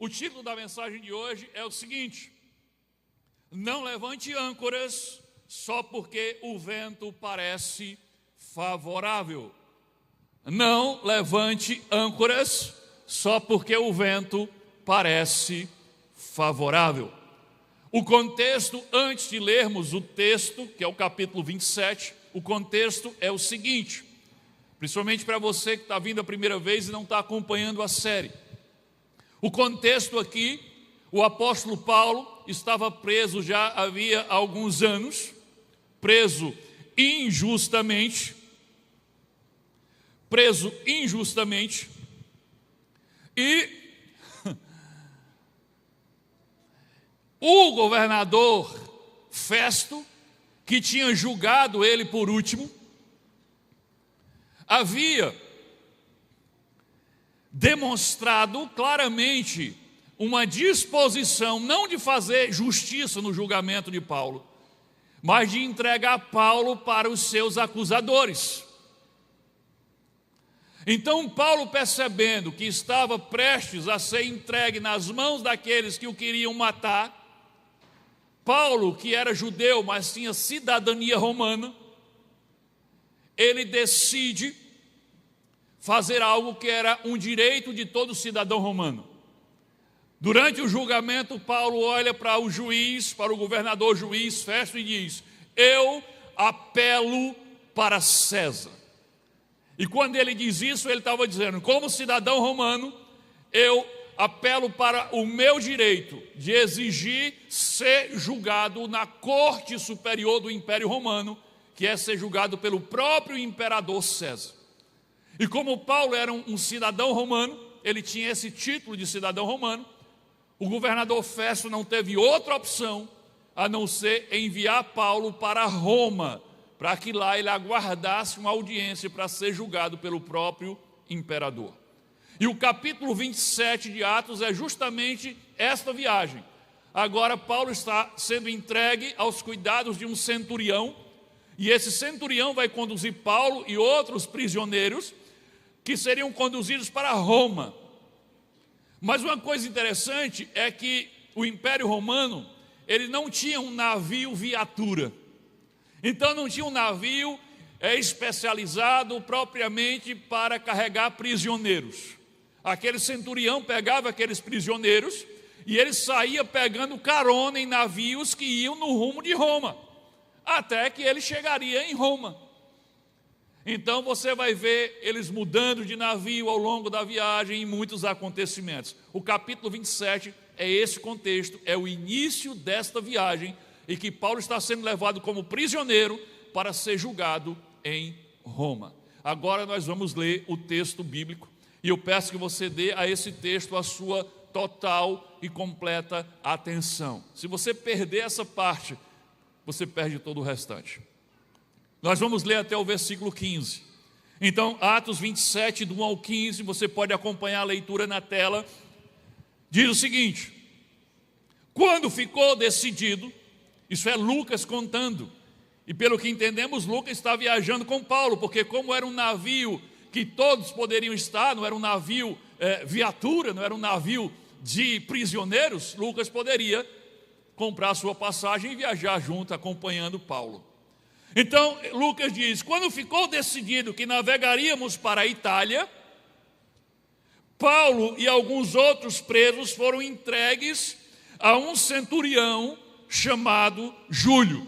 O título da mensagem de hoje é o seguinte: não levante âncoras só porque o vento parece favorável. Não levante âncoras só porque o vento parece favorável. O contexto, antes de lermos o texto, que é o capítulo 27, o contexto é o seguinte, principalmente para você que está vindo a primeira vez e não está acompanhando a série. O contexto aqui, o apóstolo Paulo estava preso já havia alguns anos, preso injustamente, e o governador Festo, que tinha julgado ele por último, havia demonstrado claramente uma disposição não de fazer justiça no julgamento de Paulo, mas de entregar Paulo para os seus acusadores. Então Paulo, percebendo que estava prestes a ser entregue nas mãos daqueles que o queriam matar, Paulo, que era judeu, mas tinha cidadania romana, ele decide fazer algo que era um direito de todo cidadão romano. Durante o julgamento, Paulo olha para o juiz, para o governador juiz Festo, e diz: eu apelo para César. E quando ele diz isso, ele estava dizendo: como cidadão romano, eu apelo para o meu direito de exigir ser julgado na corte superior do Império Romano, que é ser julgado pelo próprio imperador César. E como Paulo era um cidadão romano, ele tinha esse título de cidadão romano, o governador Festo não teve outra opção a não ser enviar Paulo para Roma, para que lá ele aguardasse uma audiência para ser julgado pelo próprio imperador. E o capítulo 27 de Atos é justamente esta viagem. Agora Paulo está sendo entregue aos cuidados de um centurião, e esse centurião vai conduzir Paulo e outros prisioneiros que seriam conduzidos para Roma. Mas uma coisa interessante é que o Império Romano, ele não tinha um navio viatura. Então não tinha um navio especializado propriamente para carregar prisioneiros. Aquele centurião pegava aqueles prisioneiros e ele saía pegando carona em navios que iam no rumo de Roma, até que ele chegaria em Roma. Então você vai ver eles mudando de navio ao longo da viagem e muitos acontecimentos. O capítulo 27 é esse contexto, é o início desta viagem, e que Paulo está sendo levado como prisioneiro para ser julgado em Roma. Agora nós vamos ler o texto bíblico, e eu peço que você dê a esse texto a sua total e completa atenção. Se você perder essa parte, você perde todo o restante. Nós vamos ler até o versículo 15. Então, Atos 27, do 1 ao 15, você pode acompanhar a leitura na tela. Diz o seguinte: quando ficou decidido, isso é Lucas contando, e pelo que entendemos, Lucas está viajando com Paulo, porque como era um navio que todos poderiam estar, não era um navio viatura, não era um navio de prisioneiros, Lucas poderia comprar sua passagem e viajar junto, acompanhando Paulo. Então, Lucas diz: quando ficou decidido que navegaríamos para a Itália, Paulo e alguns outros presos foram entregues a um centurião chamado Júlio,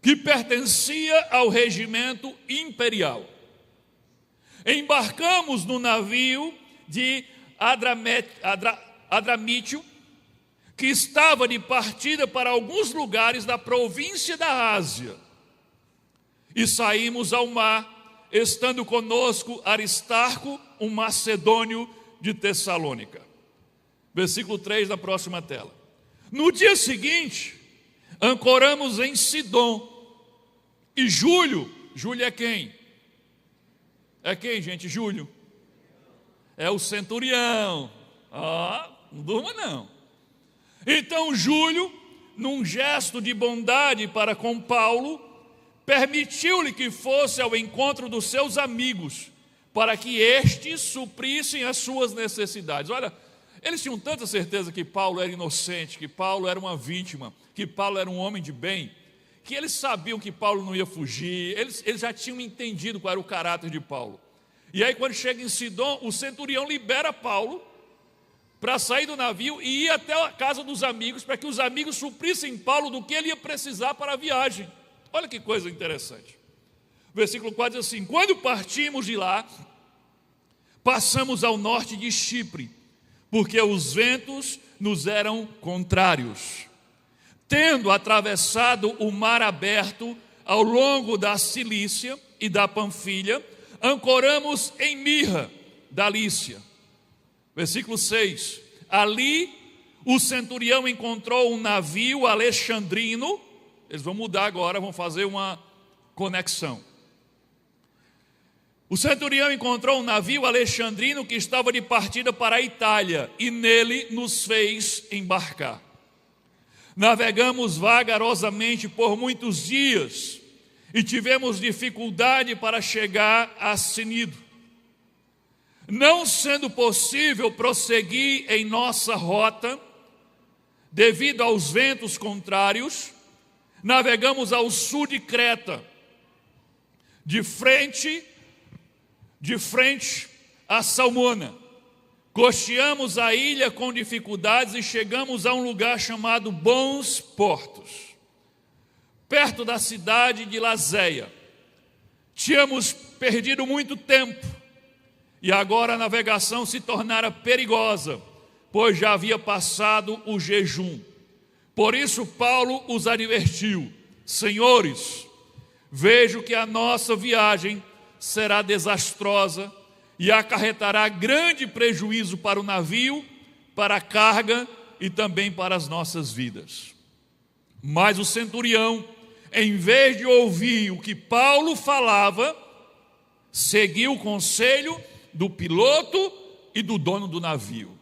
que pertencia ao regimento imperial. Embarcamos no navio de Adramítio, que estava de partida para alguns lugares da província da Ásia, e saímos ao mar, estando conosco Aristarco, um macedônio de Tessalônica. Versículo 3 da próxima tela. No dia seguinte, ancoramos em Sidom, e Júlio é quem? É quem, gente? Júlio é o centurião. Não durma não. Então Júlio, num gesto de bondade para com Paulo, permitiu-lhe que fosse ao encontro dos seus amigos, para que estes suprissem as suas necessidades. Olha, Eles tinham tanta certeza que Paulo era inocente, que Paulo era uma vítima, que Paulo era um homem de bem, que eles sabiam que Paulo não ia fugir, eles já tinham entendido qual era o caráter de Paulo. E aí, quando chega em Sidom, o centurião libera Paulo para sair do navio e ir até a casa dos amigos, para que os amigos suprissem Paulo do que ele ia precisar para a viagem. Olha que coisa interessante. O versículo 4 diz assim: quando partimos de lá, passamos ao norte de Chipre, porque os ventos nos eram contrários. Tendo atravessado o mar aberto ao longo da Cilícia e da Panfilha, ancoramos em Mirra, da Lícia. Versículo 6. Ali o centurião encontrou um navio alexandrino. Eles vão mudar agora, vão fazer uma conexão. O centurião encontrou um navio alexandrino que estava de partida para a Itália, e nele nos fez embarcar. Navegamos vagarosamente por muitos dias e tivemos dificuldade para chegar a Cnido. Não sendo possível prosseguir em nossa rota, devido aos ventos contrários, navegamos ao sul de Creta, de frente a Salmona. Costeamos a ilha com dificuldades e chegamos a um lugar chamado Bons Portos, perto da cidade de Lazéia. Tínhamos perdido muito tempo e agora a navegação se tornara perigosa, pois já havia passado o jejum. Por isso Paulo os advertiu: senhores, vejo que a nossa viagem será desastrosa e acarretará grande prejuízo para o navio, para a carga e também para as nossas vidas. Mas o centurião, em vez de ouvir o que Paulo falava, seguiu o conselho do piloto e do dono do navio.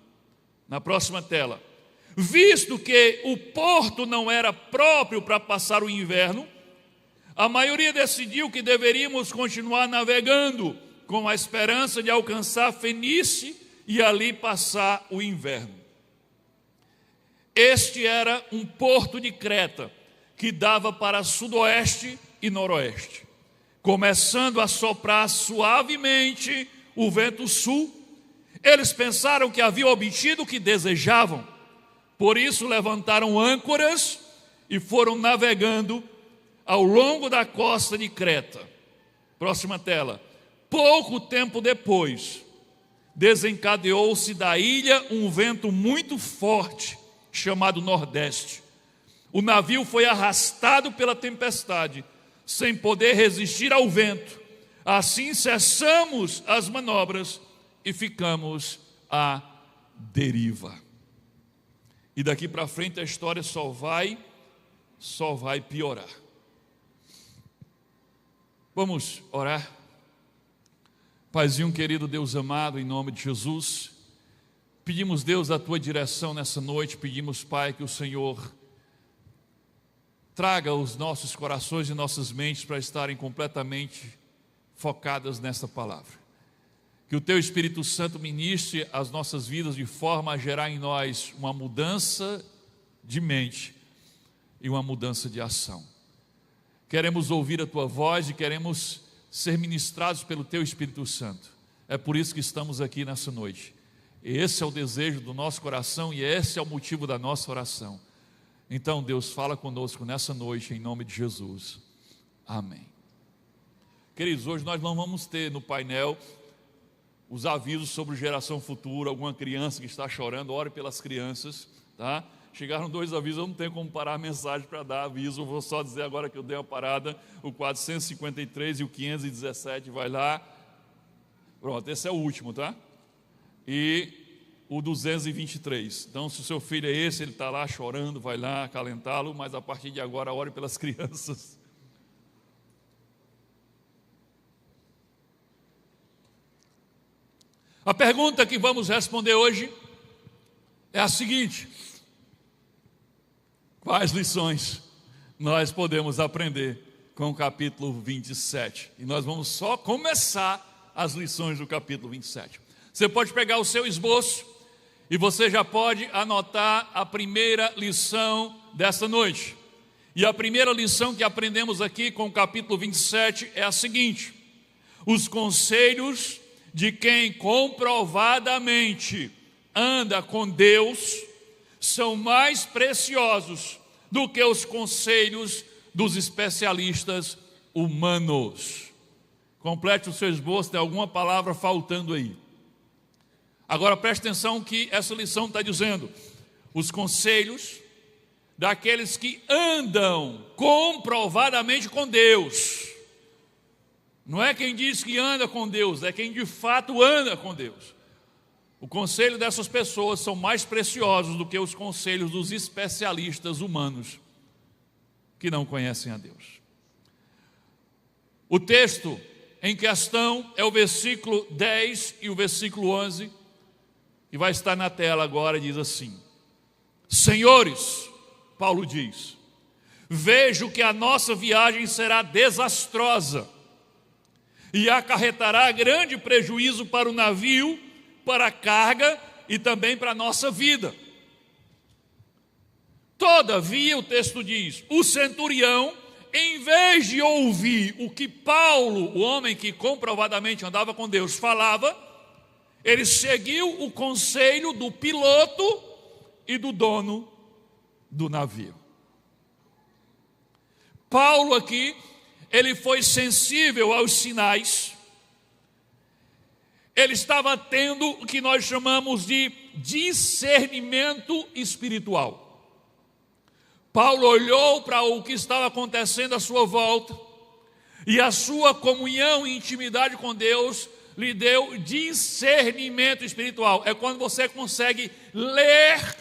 Na próxima tela. Visto que o porto não era próprio para passar o inverno, a maioria decidiu que deveríamos continuar navegando com a esperança de alcançar Fenícia e ali passar o inverno. Este era um porto de Creta que dava para sudoeste e noroeste, começando a soprar suavemente o vento sul. Eles pensaram que haviam obtido o que desejavam, por isso levantaram âncoras e foram navegando ao longo da costa de Creta. Próxima tela. Pouco tempo depois, desencadeou-se da ilha um vento muito forte, chamado Nordeste. O navio foi arrastado pela tempestade, sem poder resistir ao vento. Assim cessamos as manobras e ficamos à deriva. E daqui para frente a história só vai piorar. Vamos orar. Paizinho querido, Deus amado, em nome de Jesus, pedimos, Deus, a Tua direção nessa noite. Pedimos, Pai, que o Senhor traga os nossos corações e nossas mentes para estarem completamente focadas nesta palavra. Que o Teu Espírito Santo ministre as nossas vidas de forma a gerar em nós uma mudança de mente e uma mudança de ação. Queremos ouvir a Tua voz e queremos ser ministrados pelo Teu Espírito Santo. É por isso que estamos aqui nessa noite. Esse é o desejo do nosso coração e esse é o motivo da nossa oração. Então, Deus, fala conosco nessa noite, em nome de Jesus. Amém. Queridos, hoje nós não vamos ter no painel os avisos sobre geração futura. Alguma criança que está chorando, ore pelas crianças, tá? Chegaram 2 avisos, eu não tenho como parar a mensagem para dar aviso, eu vou só dizer agora que eu dei uma parada, o 453 e o 517, vai lá. Pronto, esse é o último, tá? E o 223. Então, se o seu filho é esse, ele está lá chorando, vai lá acalentá-lo, mas a partir de agora, ore pelas crianças. A pergunta que vamos responder hoje é a seguinte: quais lições nós podemos aprender com o capítulo 27? E nós vamos só começar as lições do capítulo 27. Você pode pegar o seu esboço E você já pode anotar a primeira lição desta noite. E a primeira lição que aprendemos aqui com o capítulo 27 é a seguinte: os conselhos de quem comprovadamente anda com Deus são mais preciosos do que os conselhos dos especialistas humanos. Complete o seu esboço, tem alguma palavra faltando aí. Agora preste atenção que essa lição está dizendo: os conselhos daqueles que andam comprovadamente com Deus. Não é quem diz que anda com Deus, é quem de fato anda com Deus. O conselho dessas pessoas são mais preciosos do que os conselhos dos especialistas humanos que não conhecem a Deus. O texto em questão é o versículo 10 e o versículo 11, que vai estar na tela agora, diz assim: Senhores, Paulo diz, vejo que a nossa viagem será desastrosa e acarretará grande prejuízo para o navio, para a carga e também para a nossa vida. Todavia, o texto diz, o centurião, em vez de ouvir o que Paulo, o homem que comprovadamente andava com Deus, falava, ele seguiu o conselho do piloto e do dono do navio. Paulo aqui, ele foi sensível aos sinais. Ele estava tendo o que nós chamamos de discernimento espiritual. Paulo olhou para o que estava acontecendo à sua volta, e a sua comunhão e intimidade com Deus lhe deu discernimento espiritual. É quando você consegue ler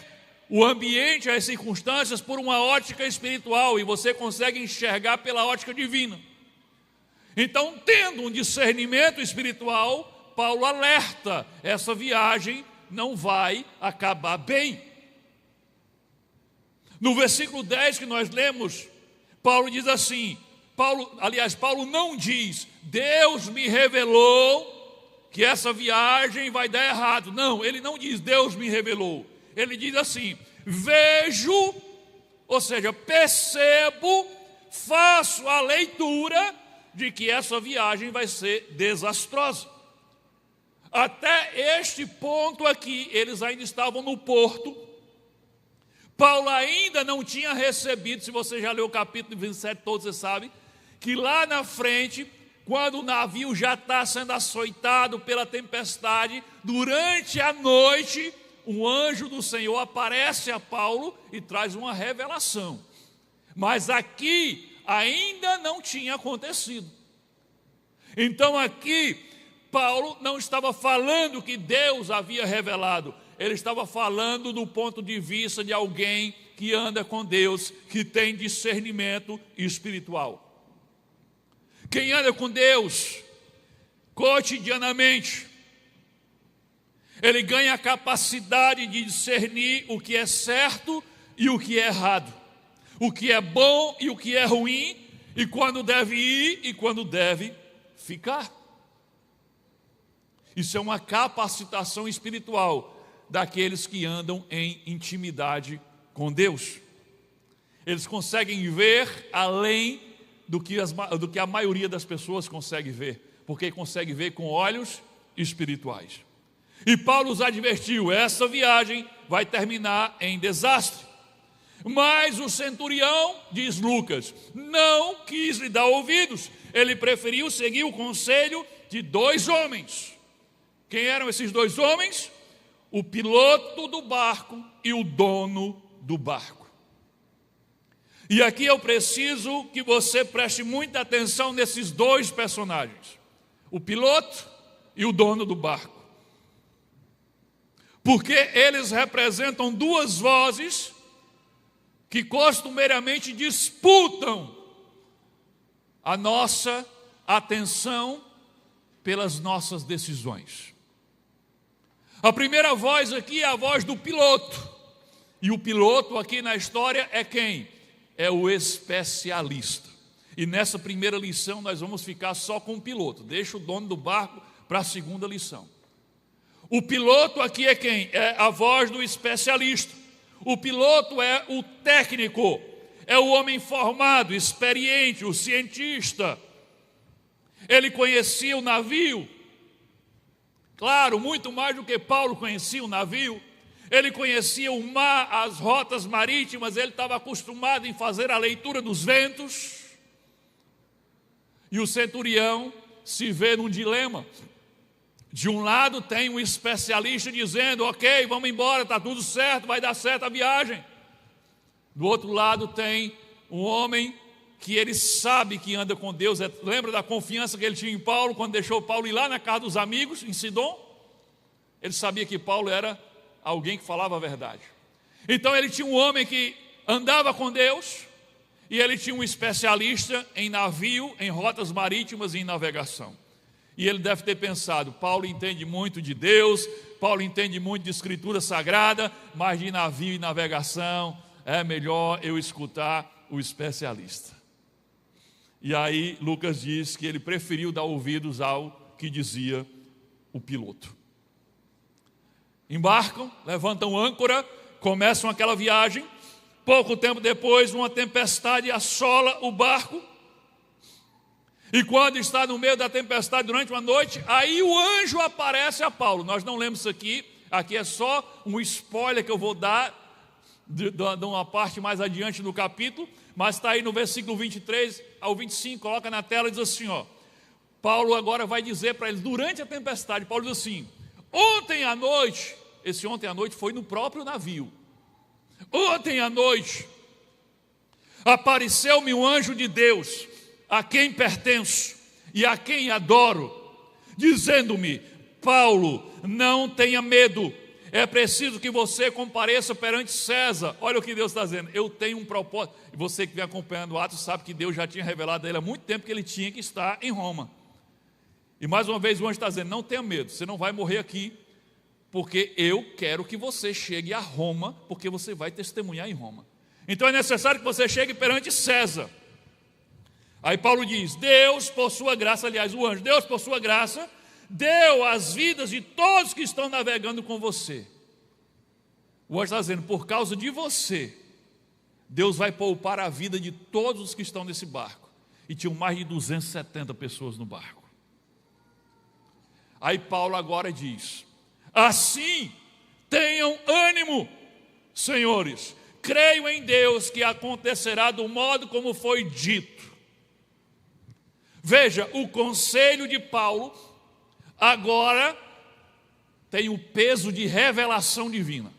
o ambiente, as circunstâncias por uma ótica espiritual, e você consegue enxergar pela ótica divina. Então, tendo um discernimento espiritual, Paulo alerta: essa viagem não vai acabar bem. No versículo 10 que nós lemos, Paulo diz assim, Paulo não diz, Deus me revelou que essa viagem vai dar errado. Não, ele não diz, Deus me revelou. Ele diz assim, vejo, ou seja, percebo, faço a leitura de que essa viagem vai ser desastrosa. Até este ponto aqui, eles ainda estavam no porto. Paulo ainda não tinha recebido, se você já leu o capítulo 27 todo, você sabe, que lá na frente, quando o navio já está sendo açoitado pela tempestade, durante a noite, um anjo do Senhor aparece a Paulo e traz uma revelação. Mas aqui ainda não tinha acontecido. Então aqui, Paulo não estava falando que Deus havia revelado, ele estava falando do ponto de vista de alguém que anda com Deus, que tem discernimento espiritual. Quem anda com Deus cotidianamente, ele ganha a capacidade de discernir o que é certo e o que é errado, o que é bom e o que é ruim, e quando deve ir e quando deve ficar. Isso é uma capacitação espiritual daqueles que andam em intimidade com Deus. Eles conseguem ver além do que a maioria das pessoas consegue ver, porque consegue ver com olhos espirituais. E Paulo os advertiu, essa viagem vai terminar em desastre. Mas o centurião, diz Lucas, não quis lhe dar ouvidos, ele preferiu seguir o conselho de dois homens. Quem eram esses dois homens? O piloto do barco e o dono do barco. E aqui eu preciso que você preste muita atenção nesses dois personagens, o piloto e o dono do barco. Porque eles representam duas vozes que costumeiramente disputam a nossa atenção pelas nossas decisões. A primeira voz aqui é a voz do piloto. E o piloto aqui na história é quem? É o especialista. E nessa primeira lição nós vamos ficar só com o piloto. Deixa o dono do barco para a segunda lição. O piloto aqui é quem? É a voz do especialista. O piloto é o técnico, é o homem formado, experiente, o cientista. Ele conhecia o navio. Claro, muito mais do que Paulo conhecia o navio. Ele conhecia o mar, as rotas marítimas, ele estava acostumado em fazer a leitura dos ventos. E o centurião se vê num dilema. De um lado tem um especialista dizendo, ok, vamos embora, está tudo certo, vai dar certo a viagem. Do outro lado tem um homem que ele sabe que anda com Deus. Lembra da confiança que ele tinha em Paulo, quando deixou Paulo ir lá na casa dos amigos, em Sidom? Ele sabia que Paulo era alguém que falava a verdade. Então ele tinha um homem que andava com Deus, e ele tinha um especialista em navio, em rotas marítimas e em navegação. E ele deve ter pensado, Paulo entende muito de Deus, Paulo entende muito de escritura sagrada, mas de navio e navegação é melhor eu escutar o especialista. E aí Lucas diz que ele preferiu dar ouvidos ao que dizia o piloto. Embarcam, levantam âncora, começam aquela viagem. Pouco tempo depois, uma tempestade assola o barco. E quando está no meio da tempestade durante uma noite, aí o anjo aparece a Paulo. Nós não lemos isso aqui é só um spoiler que eu vou dar de uma parte mais adiante do capítulo, mas está aí no versículo 23 ao 25, coloca na tela e diz assim, Paulo agora vai dizer para eles, durante a tempestade, Paulo diz assim, ontem à noite, esse ontem à noite foi no próprio navio, ontem à noite, apareceu-me um anjo de Deus, a quem pertenço e a quem adoro, dizendo-me, Paulo, não tenha medo, é preciso que você compareça perante César. Olha o que Deus está dizendo, eu tenho um propósito. E você que vem acompanhando Atos sabe que Deus já tinha revelado a ele há muito tempo que ele tinha que estar em Roma. E mais uma vez o anjo está dizendo, não tenha medo, você não vai morrer aqui, porque eu quero que você chegue a Roma, porque você vai testemunhar em Roma. Então é necessário que você chegue perante César. Aí Paulo diz, Deus por sua graça, aliás o anjo, Deus por sua graça, deu as vidas de todos que estão navegando com você. O anjo está dizendo, por causa de você, Deus vai poupar a vida de todos os que estão nesse barco. E tinham mais de 270 pessoas no barco. Aí Paulo agora diz, assim, tenham ânimo, senhores, creio em Deus que acontecerá do modo como foi dito. Veja, o conselho de Paulo agora tem o peso de revelação divina.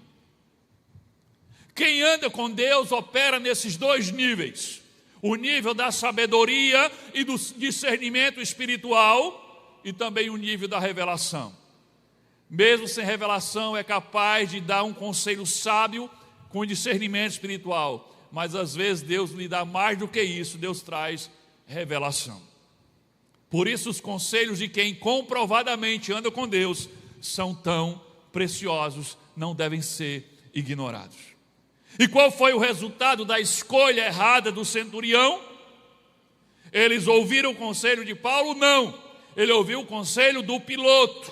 Quem anda com Deus opera nesses dois níveis. O nível da sabedoria e do discernimento espiritual e também o nível da revelação. Mesmo sem revelação é capaz de dar um conselho sábio com discernimento espiritual. Mas às vezes Deus lhe dá mais do que isso, Deus traz revelação. Por isso os conselhos de quem comprovadamente anda com Deus são tão preciosos, não devem ser ignorados. E qual foi o resultado da escolha errada do centurião? Eles ouviram o conselho de Paulo? Não, ele ouviu o conselho do piloto.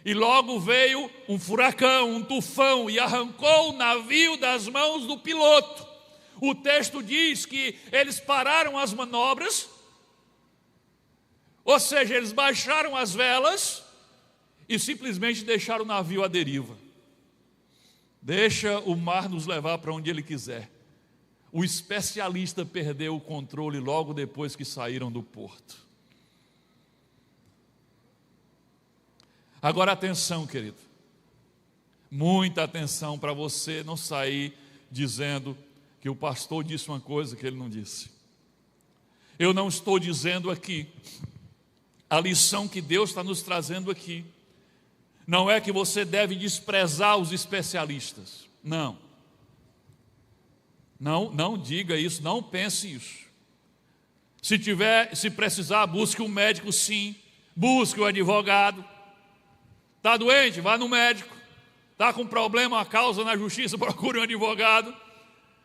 E logo veio um furacão, um tufão e arrancou o navio das mãos do piloto. O texto diz que eles pararam as manobras, ou seja, eles baixaram as velas e simplesmente deixaram o navio à deriva. Deixa o mar nos levar para onde ele quiser. O especialista perdeu o controle logo depois que saíram do porto. Agora atenção, querido. Muita atenção para você não sair dizendo que o pastor disse uma coisa que ele não disse. Eu não estou dizendo aqui. A lição que Deus está nos trazendo aqui não é que você deve desprezar os especialistas. Não. Não diga isso, não pense isso. Se precisar, busque um médico sim, busque um advogado. Está doente? Vá no médico. Está com problema, uma causa na justiça, procure um advogado.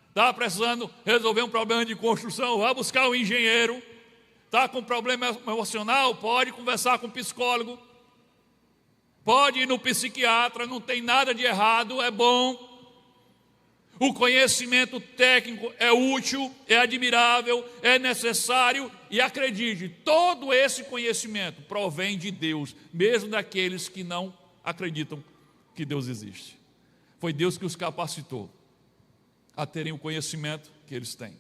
Está precisando resolver um problema de construção, vá buscar um engenheiro. Está com problema emocional, pode conversar com um psicólogo. Pode ir no psiquiatra, não tem nada de errado, é bom. O conhecimento técnico é útil, é admirável, é necessário, e acredite, todo esse conhecimento provém de Deus, mesmo daqueles que não acreditam que Deus existe. Foi Deus que os capacitou a terem o conhecimento que eles têm.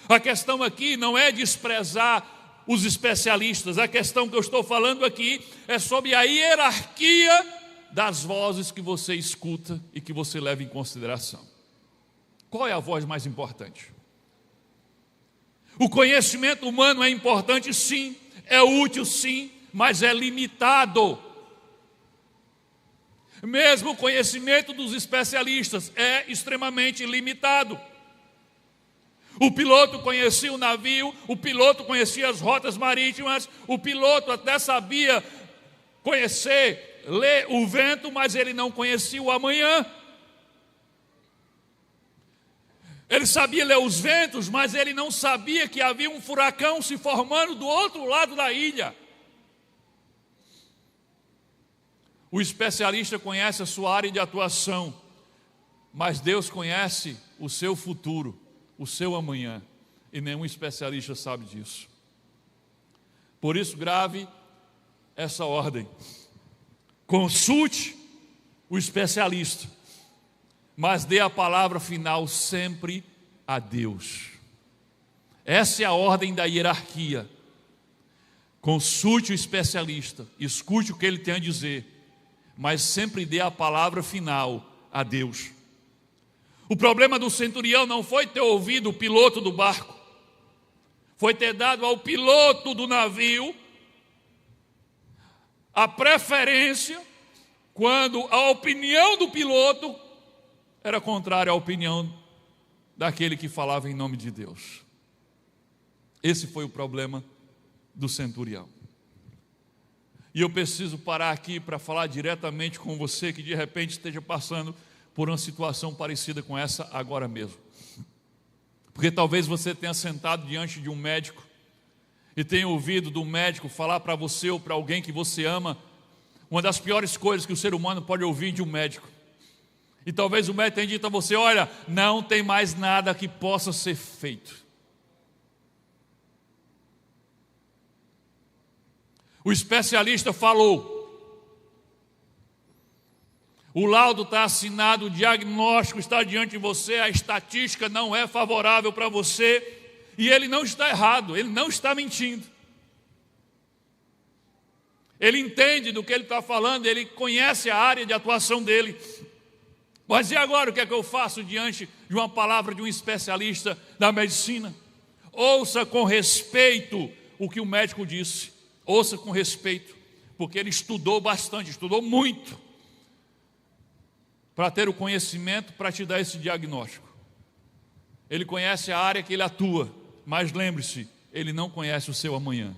A questão aqui não é desprezar os especialistas, a questão que eu estou falando aqui é sobre a hierarquia das vozes que você escuta e que você leva em consideração. Qual é a voz mais importante? O conhecimento humano é importante, sim, é útil, sim, mas é limitado. Mesmo o conhecimento dos especialistas é extremamente limitado. O piloto conhecia o navio, o piloto conhecia as rotas marítimas, o piloto até sabia ler o vento, mas ele não conhecia o amanhã. Ele sabia ler os ventos, mas ele não sabia que havia um furacão se formando do outro lado da ilha. O especialista conhece a sua área de atuação, mas Deus conhece o seu futuro, o seu amanhã, e nenhum especialista sabe disso. Por isso, grave essa ordem: consulte o especialista, mas dê a palavra final sempre a Deus. Essa é a ordem da hierarquia. Consulte o especialista, escute o que ele tem a dizer, mas sempre dê a palavra final a Deus. O problema do centurião não foi ter ouvido o piloto do barco, foi ter dado ao piloto do navio a preferência quando a opinião do piloto era contrária à opinião daquele que falava em nome de Deus. Esse foi o problema do centurião. E eu preciso parar aqui para falar diretamente com você que de repente esteja passando por uma situação parecida com essa agora mesmo. Porque talvez você tenha sentado diante de um médico e tenha ouvido do médico falar para você ou para alguém que você ama uma das piores coisas que o ser humano pode ouvir de um médico. E talvez o médico tenha dito a você: olha, não tem mais nada que possa ser feito. O especialista falou, o laudo está assinado, o diagnóstico está diante de você, a estatística não é favorável para você, e ele não está errado, ele não está mentindo. Ele entende do que ele está falando, ele conhece a área de atuação dele. Mas e agora o que é que eu faço diante de uma palavra de um especialista da medicina? Ouça com respeito o que o médico disse. Ouça com respeito, porque ele estudou bastante, estudou muito, para ter o conhecimento para te dar esse diagnóstico. Ele conhece a área que ele atua, mas lembre-se, ele não conhece o seu amanhã.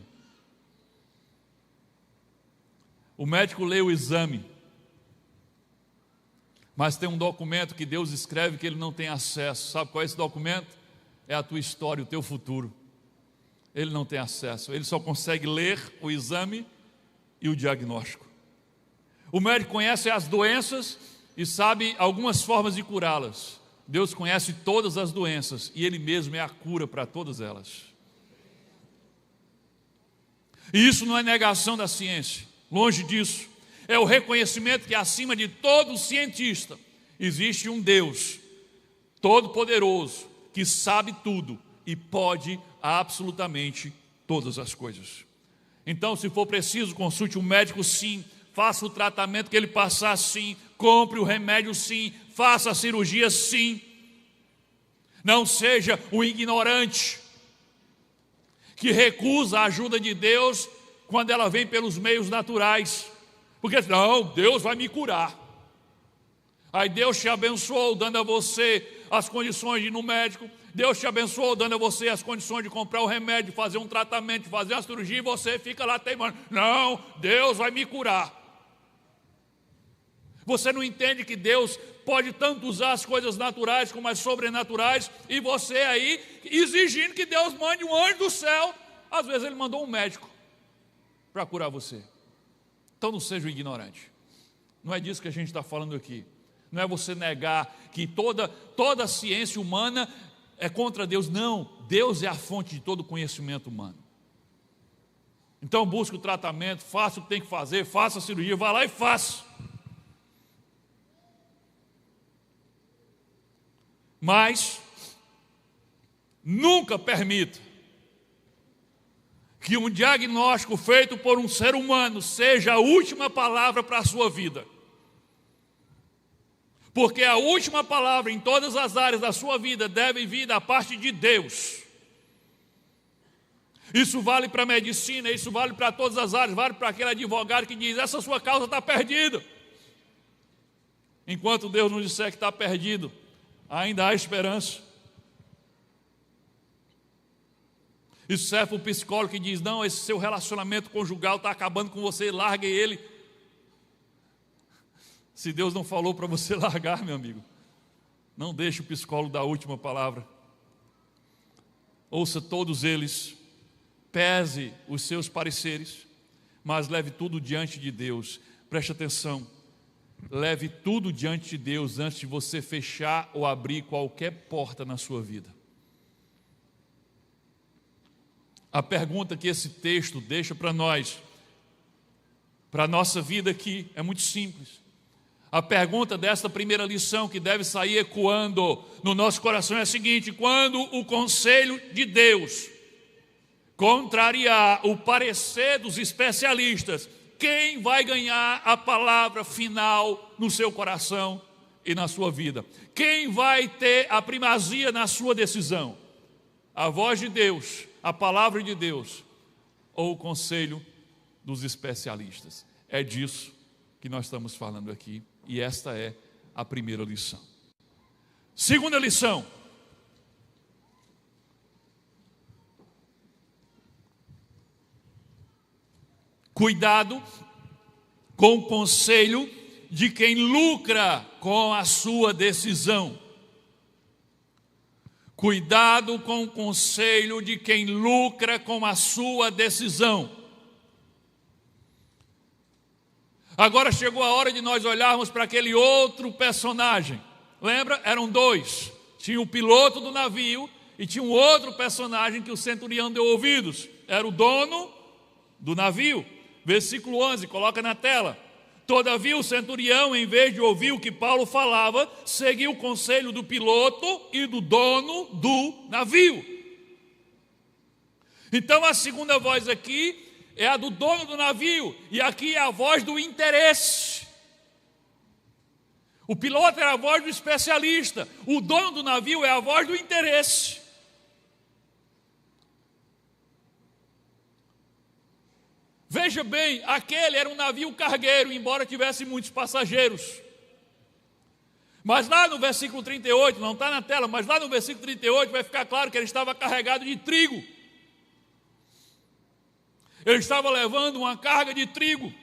O médico lê o exame, mas tem um documento que Deus escreve que ele não tem acesso. Sabe qual é esse documento? É a tua história, o teu futuro. Ele não tem acesso, ele só consegue ler o exame e o diagnóstico. O médico conhece as doenças e sabe algumas formas de curá-las. Deus conhece todas as doenças e Ele mesmo é a cura para todas elas. E isso não é negação da ciência, longe disso. É o reconhecimento que acima de todo cientista existe um Deus todo-poderoso que sabe tudo e pode absolutamente todas as coisas. Então, se for preciso, consulte um médico, sim. Faça o tratamento que ele passar, sim. Compre o remédio, sim. Faça a cirurgia, sim. Não seja um ignorante que recusa a ajuda de Deus quando ela vem pelos meios naturais. Porque não, Deus vai me curar. Aí Deus te abençoou dando a você as condições de ir no médico. Deus te abençoou dando a você as condições de comprar o remédio, de fazer um tratamento, de fazer a cirurgia, e você fica lá teimando. Não, Deus vai me curar. Você não entende que Deus pode tanto usar as coisas naturais como as sobrenaturais, e você aí exigindo que Deus mande um anjo do céu. Às vezes Ele mandou um médico para curar você. Então não seja um ignorante. Não é disso que a gente está falando aqui. Não é você negar que toda a ciência humana é contra Deus. Não, Deus é a fonte de todo conhecimento humano. Então busque o tratamento, faça o que tem que fazer, faça a cirurgia, vá lá e faça. Mas nunca permita que um diagnóstico feito por um ser humano seja a última palavra para a sua vida. Porque a última palavra em todas as áreas da sua vida deve vir da parte de Deus. Isso vale para a medicina, isso vale para todas as áreas, vale para aquele advogado que diz, essa sua causa está perdida. Enquanto Deus não disser que está perdido, ainda há esperança. Isso serve para o psicólogo que diz, não, esse seu relacionamento conjugal está acabando com você, largue ele. Se Deus não falou para você largar, meu amigo, não deixe o psicólogo dar a última palavra. Ouça todos eles, pese os seus pareceres, mas leve tudo diante de Deus. Preste atenção, leve tudo diante de Deus antes de você fechar ou abrir qualquer porta na sua vida. A pergunta que esse texto deixa para nós, para a nossa vida aqui, é muito simples. A pergunta desta primeira lição que deve sair ecoando no nosso coração é a seguinte: quando o conselho de Deus contrariar o parecer dos especialistas, quem vai ganhar a palavra final no seu coração e na sua vida? Quem vai ter a primazia na sua decisão? A voz de Deus, a palavra de Deus ou o conselho dos especialistas? É disso que nós estamos falando aqui. E esta é a primeira lição. Segunda lição. Cuidado com o conselho de quem lucra com a sua decisão. Cuidado com o conselho de quem lucra com a sua decisão. Agora chegou a hora de nós olharmos para aquele outro personagem. Lembra? Eram dois. Tinha o piloto do navio e tinha um outro personagem que o centurião deu ouvidos. Era o dono do navio. Versículo 11, coloca na tela. Todavia o centurião, em vez de ouvir o que Paulo falava, seguiu o conselho do piloto e do dono do navio. Então a segunda voz aqui é a do dono do navio, e aqui é a voz do interesse. O piloto era a voz do especialista, o dono do navio é a voz do interesse. Veja bem, aquele era um navio cargueiro, embora tivesse muitos passageiros. Mas lá no versículo 38, não está na tela, mas lá no versículo 38 vai ficar claro que ele estava carregado de trigo. Ele estava levando uma carga de trigo.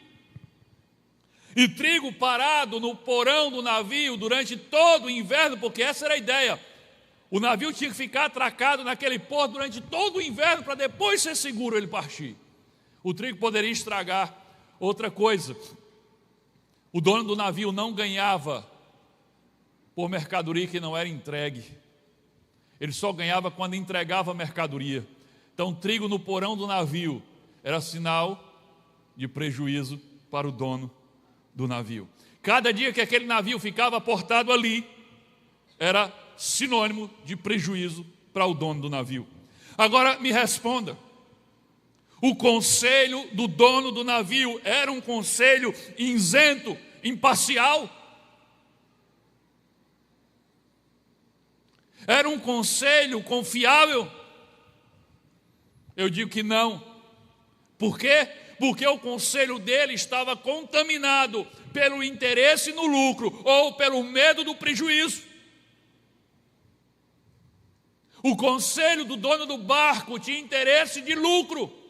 E trigo parado no porão do navio durante todo o inverno, porque essa era a ideia. O navio tinha que ficar atracado naquele porto durante todo o inverno para depois ser seguro ele partir. O trigo poderia estragar. Outra coisa, o dono do navio não ganhava por mercadoria que não era entregue. Ele só ganhava quando entregava a mercadoria. Então, trigo no porão do navio era sinal de prejuízo para o dono do navio. Cada dia que aquele navio ficava aportado ali, era sinônimo de prejuízo para o dono do navio. Agora me responda, o conselho do dono do navio era um conselho isento, imparcial? Era um conselho confiável? Eu digo que não. Por quê? Porque o conselho dele estava contaminado pelo interesse no lucro ou pelo medo do prejuízo. O conselho do dono do barco tinha interesse de lucro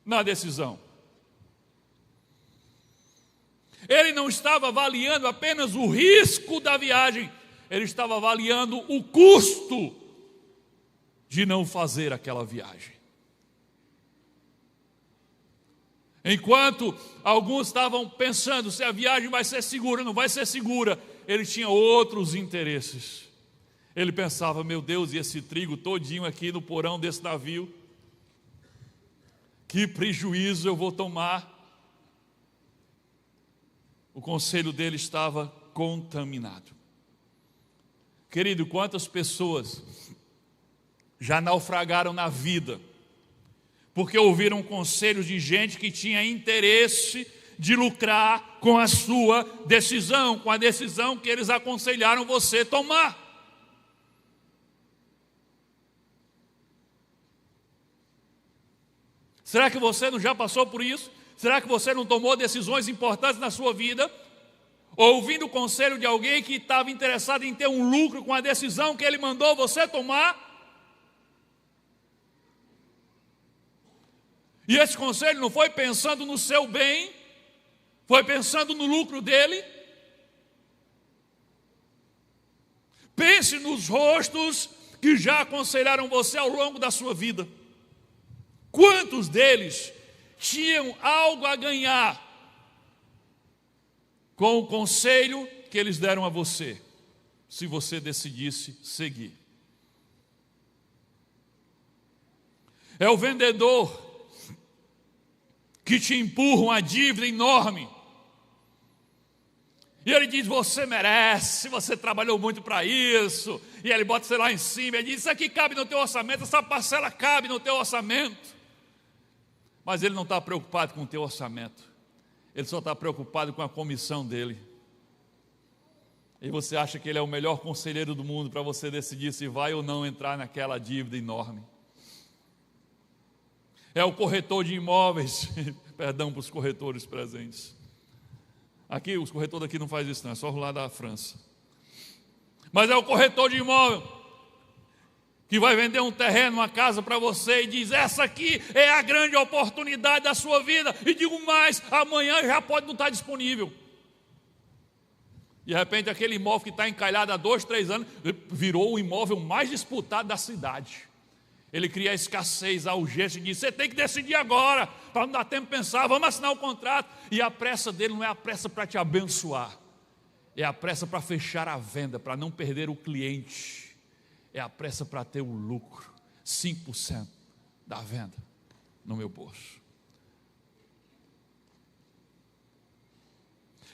na decisão. Ele não estava avaliando apenas o risco da viagem, ele estava avaliando o custo de não fazer aquela viagem. Enquanto alguns estavam pensando se a viagem vai ser segura, não vai ser segura, ele tinha outros interesses. Ele pensava: meu Deus, e esse trigo todinho aqui no porão desse navio? Que prejuízo eu vou tomar? O conselho dele estava contaminado. Querido, quantas pessoas já naufragaram na vida porque ouviram conselhos de gente que tinha interesse de lucrar com a sua decisão, com a decisão que eles aconselharam você tomar. Será que você não já passou por isso? Será que você não tomou decisões importantes na sua vida, ouvindo o conselho de alguém que estava interessado em ter um lucro com a decisão que ele mandou você tomar? E esse conselho não foi pensando no seu bem, foi pensando no lucro dele? Pense nos rostos que já aconselharam você ao longo da sua vida. Quantos deles tinham algo a ganhar com o conselho que eles deram a você, se você decidisse seguir? É o vendedor que te empurra uma dívida enorme, e ele diz: você merece, você trabalhou muito para isso, e ele bota você lá em cima, e diz: isso aqui cabe no teu orçamento, essa parcela cabe no teu orçamento. Mas ele não está preocupado com o teu orçamento, ele só está preocupado com a comissão dele. E você acha que ele é o melhor conselheiro do mundo para você decidir se vai ou não entrar naquela dívida enorme. É o corretor de imóveis, perdão para os corretores presentes. Aqui, os corretores daqui não fazem isso não, é só lá da França. Mas é o corretor de imóvel que vai vender um terreno, uma casa para você e diz: essa aqui é a grande oportunidade da sua vida. E digo mais, amanhã já pode não estar disponível. De repente aquele imóvel que está encalhado há 2, 3 anos, virou o imóvel mais disputado da cidade. Ele cria a escassez, a urgência e diz: você tem que decidir agora, para não dar tempo de pensar, vamos assinar o contrato. E a pressa dele não é a pressa para te abençoar, é a pressa para fechar a venda, para não perder o cliente. É a pressa para ter o lucro, 5% da venda no meu bolso.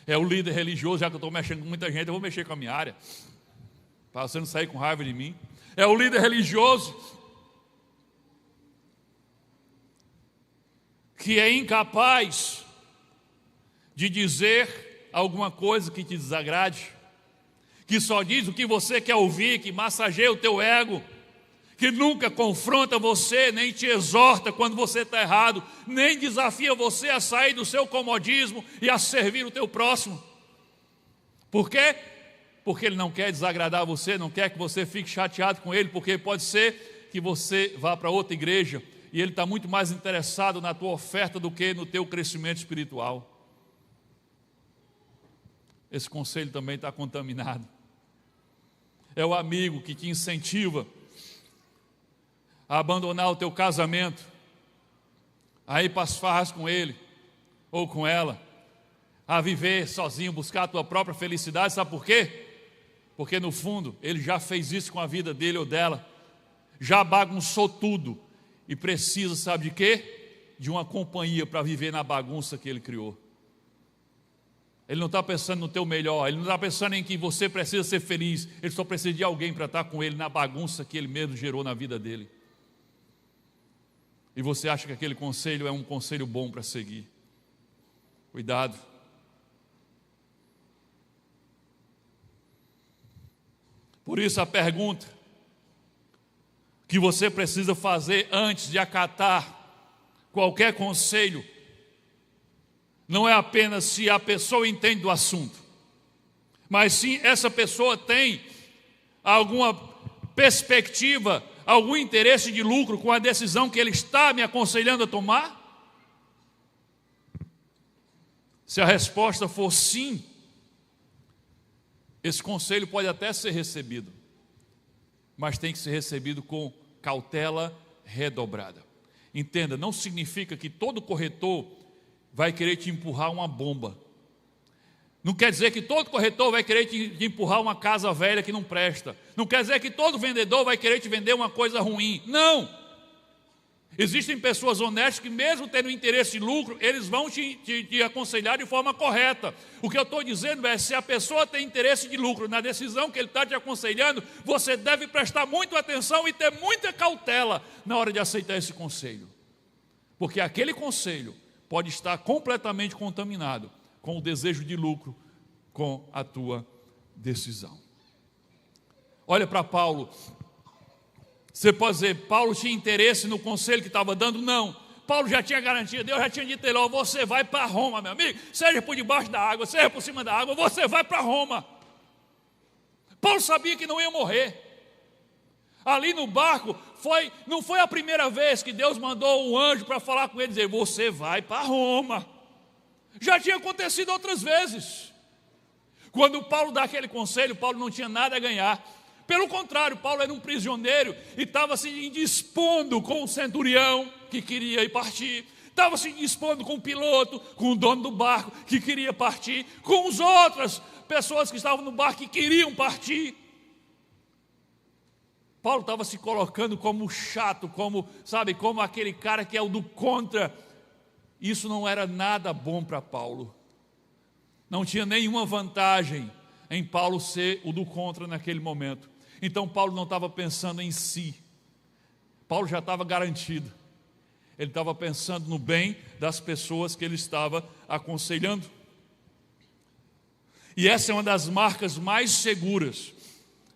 É o líder religioso, já que eu estou mexendo com muita gente, eu vou mexer com a minha área, para você não sair com raiva de mim. É o líder religioso que é incapaz de dizer alguma coisa que te desagrade, que só diz o que você quer ouvir, que massageia o teu ego, que nunca confronta você, nem te exorta quando você está errado, nem desafia você a sair do seu comodismo e a servir o teu próximo. Por quê? Porque ele não quer desagradar você, não quer que você fique chateado com ele, porque pode ser que você vá para outra igreja e ele está muito mais interessado na tua oferta do que no teu crescimento espiritual. Esse conselho também está contaminado. É o amigo que te incentiva a abandonar o teu casamento, a ir para as farras com ele ou com ela, a viver sozinho, buscar a tua própria felicidade. Sabe por quê? Porque no fundo ele já fez isso com a vida dele ou dela, já bagunçou tudo e precisa, sabe de quê? De uma companhia para viver na bagunça que ele criou. Ele não está pensando no teu melhor, ele não está pensando em que você precisa ser feliz, ele só precisa de alguém para estar com ele na bagunça que ele mesmo gerou na vida dele. E você acha que aquele conselho é um conselho bom para seguir? Cuidado. Por isso a pergunta que você precisa fazer antes de acatar qualquer conselho não é apenas se a pessoa entende do assunto, mas sim essa pessoa tem alguma perspectiva, algum interesse de lucro com a decisão que ele está me aconselhando a tomar? Se a resposta for sim, esse conselho pode até ser recebido, mas tem que ser recebido com cautela redobrada. Entenda, não significa que todo corretor vai querer te empurrar uma bomba. Não quer dizer que todo corretor vai querer te empurrar uma casa velha que não presta. Não quer dizer que todo vendedor vai querer te vender uma coisa ruim. Não! Existem pessoas honestas que, mesmo tendo interesse em lucro, eles vão te aconselhar de forma correta. O que eu estou dizendo é, se a pessoa tem interesse de lucro na decisão que ele está te aconselhando, você deve prestar muita atenção e ter muita cautela na hora de aceitar esse conselho. Porque aquele conselho pode estar completamente contaminado com o desejo de lucro, com a tua decisão. Olha para Paulo. Você pode dizer, Paulo tinha interesse no conselho que estava dando? Não. Paulo já tinha garantia, Deus já tinha dito a ele, você vai para Roma, meu amigo, seja por debaixo da água, seja por cima da água, você vai para Roma. Paulo sabia que não ia morrer. Ali no barco, não foi a primeira vez que Deus mandou um anjo para falar com ele, dizer, você vai para Roma. Já tinha acontecido outras vezes. Quando Paulo dá aquele conselho, Paulo não tinha nada a ganhar. Pelo contrário, Paulo era um prisioneiro e estava se indispondo com o centurião que queria ir partir, estava se indispondo com o piloto, com o dono do barco que queria partir, com as outras pessoas que estavam no barco que queriam partir. Paulo estava se colocando como chato, como aquele cara que é o do contra. Isso não era nada bom para Paulo. Não tinha nenhuma vantagem em Paulo ser o do contra naquele momento. Então Paulo não estava pensando em si. Paulo já estava garantido. Ele estava pensando no bem das pessoas que ele estava aconselhando. E essa é uma das marcas mais seguras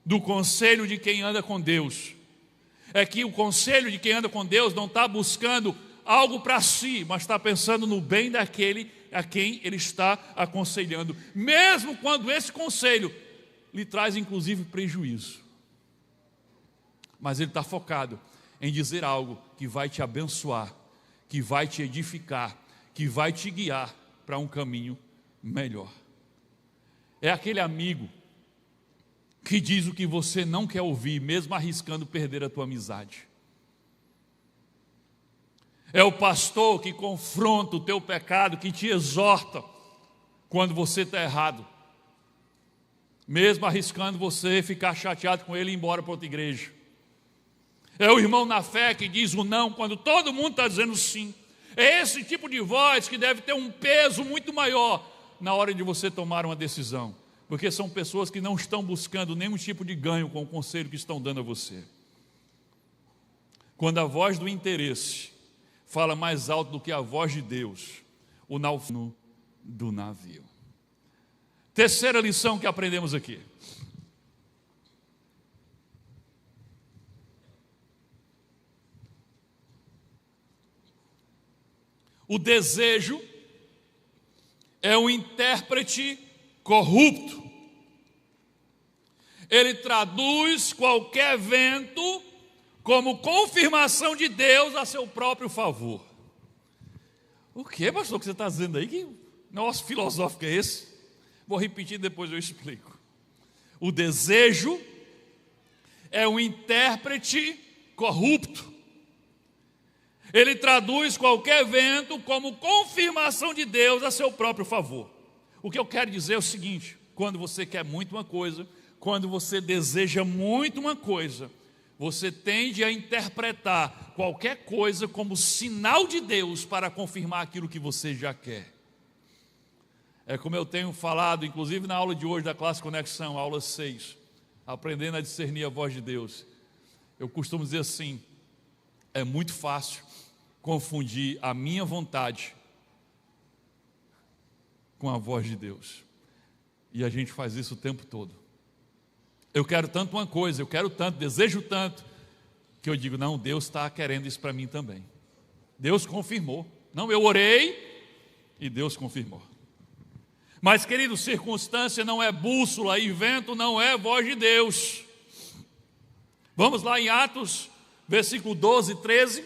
do conselho de quem anda com Deus. É que o conselho de quem anda com Deus não está buscando algo para si, mas está pensando no bem daquele a quem ele está aconselhando, mesmo quando esse conselho lhe traz inclusive prejuízo. Mas ele está focado em dizer algo que vai te abençoar, que vai te edificar, que vai te guiar para um caminho melhor. É aquele amigo que diz o que você não quer ouvir, mesmo arriscando perder a tua amizade. É o pastor que confronta o teu pecado, que te exorta quando você está errado, mesmo arriscando você ficar chateado com ele e ir embora para outra igreja. É o irmão na fé que diz o não quando todo mundo está dizendo sim. É esse tipo de voz que deve ter um peso muito maior na hora de você tomar uma decisão, porque são pessoas que não estão buscando nenhum tipo de ganho com o conselho que estão dando a você. Quando a voz do interesse fala mais alto do que a voz de Deus, o naufrágio do navio. Terceira lição que aprendemos aqui. O desejo é um intérprete corrupto. Ele traduz qualquer evento como confirmação de Deus a seu próprio favor. O que, pastor, que você está dizendo aí? Que negócio filosófico é esse? Vou repetir, depois eu explico. O desejo é um intérprete corrupto. Ele traduz qualquer evento como confirmação de Deus a seu próprio favor. O que eu quero dizer é o seguinte: quando você quer muito uma coisa, quando você deseja muito uma coisa, você tende a interpretar qualquer coisa como sinal de Deus para confirmar aquilo que você já quer. É como eu tenho falado, inclusive na aula de hoje da classe Conexão, aula 6, aprendendo a discernir a voz de Deus. Eu costumo dizer assim: é muito fácil confundir a minha vontade com a voz de Deus. E a gente faz isso o tempo todo. Eu quero tanto uma coisa, eu quero tanto, desejo tanto, que eu digo, não, Deus está querendo isso para mim também. Deus confirmou. Não, eu orei e Deus confirmou. Mas, querido, circunstância não é bússola e vento não é voz de Deus. Vamos lá em Atos, versículo 12 e 13.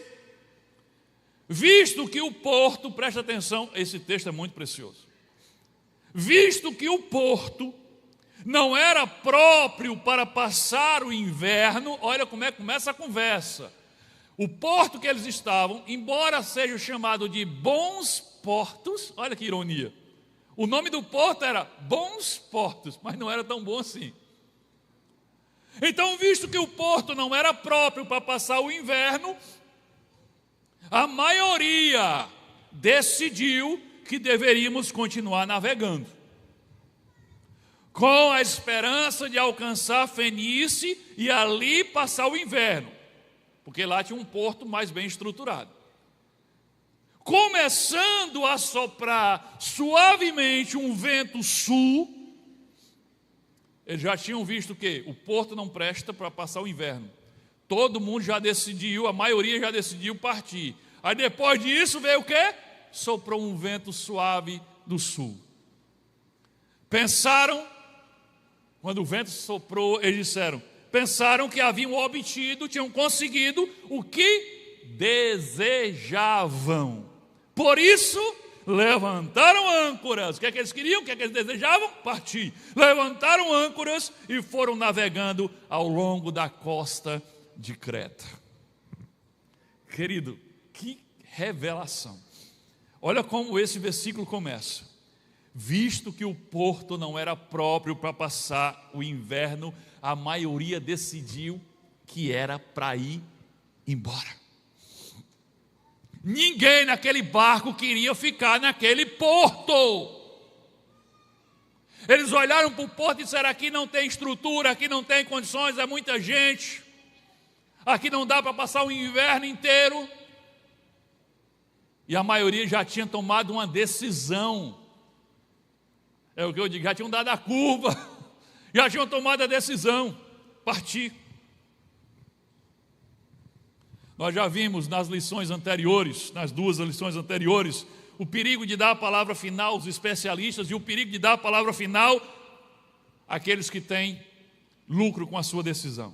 Visto que o porto, presta atenção, esse texto é muito precioso. Visto que o porto não era próprio para passar o inverno, olha como é que começa a conversa. O porto que eles estavam, embora seja chamado de bons Portos. Olha que ironia. O nome do porto era Bons Portos, mas não era tão bom assim. Então, visto que o porto não era próprio para passar o inverno, a maioria decidiu que deveríamos continuar navegando, com a esperança de alcançar Fenície e ali passar o inverno, porque lá tinha um porto mais bem estruturado. Começando a soprar suavemente um vento sul, eles já tinham visto que o porto não presta para passar o inverno. Todo mundo já decidiu, a maioria já decidiu partir. Aí depois disso veio o quê? Soprou um vento suave do sul. Pensaram, quando o vento soprou, eles disseram, pensaram que haviam obtido, tinham conseguido o que desejavam. Por isso, levantaram âncoras. O que é que eles queriam? O que é que eles desejavam? Partir. Levantaram âncoras e foram navegando ao longo da costa de Creta. Querido, que revelação. Olha como esse versículo começa. Visto que o porto não era próprio para passar o inverno, a maioria decidiu que era para ir embora. Ninguém naquele barco queria ficar naquele porto. Eles olharam para o porto e disseram: aqui não tem estrutura, aqui não tem condições, é muita gente, aqui não dá para passar o inverno inteiro. E a maioria já tinha tomado uma decisão. É o que eu digo, já tinham dado a curva, já tinham tomado a decisão, partir. Nós já vimos nas lições anteriores, nas duas lições anteriores, o perigo de dar a palavra final aos especialistas e o perigo de dar a palavra final àqueles que têm lucro com a sua decisão.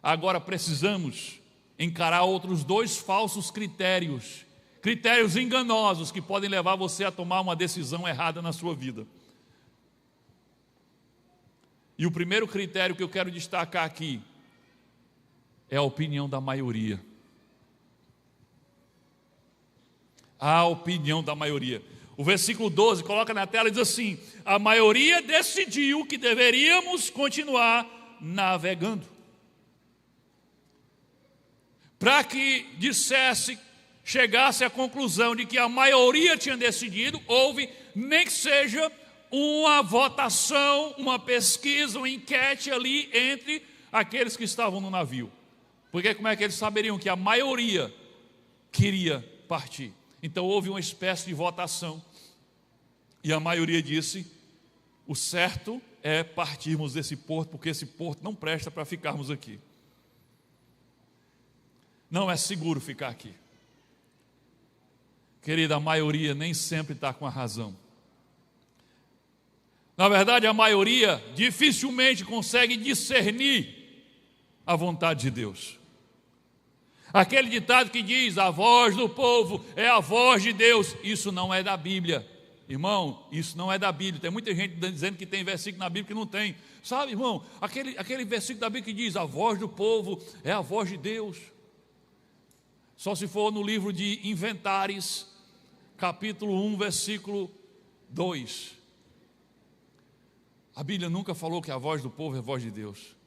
Agora precisamos encarar outros dois falsos critérios enganosos que podem levar você a tomar uma decisão errada na sua vida. E o primeiro critério que eu quero destacar aqui é a opinião da maioria. A opinião da maioria. O versículo 12 coloca na tela e diz assim: a maioria decidiu que deveríamos continuar navegando. Para que chegasse à conclusão de que a maioria tinha decidido, houve, nem que seja uma votação, uma pesquisa, uma enquete ali entre aqueles que estavam no navio. Porque como é que eles saberiam que a maioria queria partir? Então houve uma espécie de votação e a maioria disse: o certo é partirmos desse porto, porque esse porto não presta para ficarmos aqui. Não é seguro ficar aqui. Querida, a maioria nem sempre está com a razão. Na verdade, a maioria dificilmente consegue discernir a vontade de Deus. Aquele ditado que diz: a voz do povo é a voz de Deus, isso não é da Bíblia. Irmão, isso não é da Bíblia. Tem muita gente dizendo que tem versículo na Bíblia que não tem. Sabe, irmão, aquele versículo da Bíblia que diz: a voz do povo é a voz de Deus. Só se for no livro de Inventares, capítulo 1, versículo 2. A Bíblia nunca falou que a voz do povo é a voz de Deus.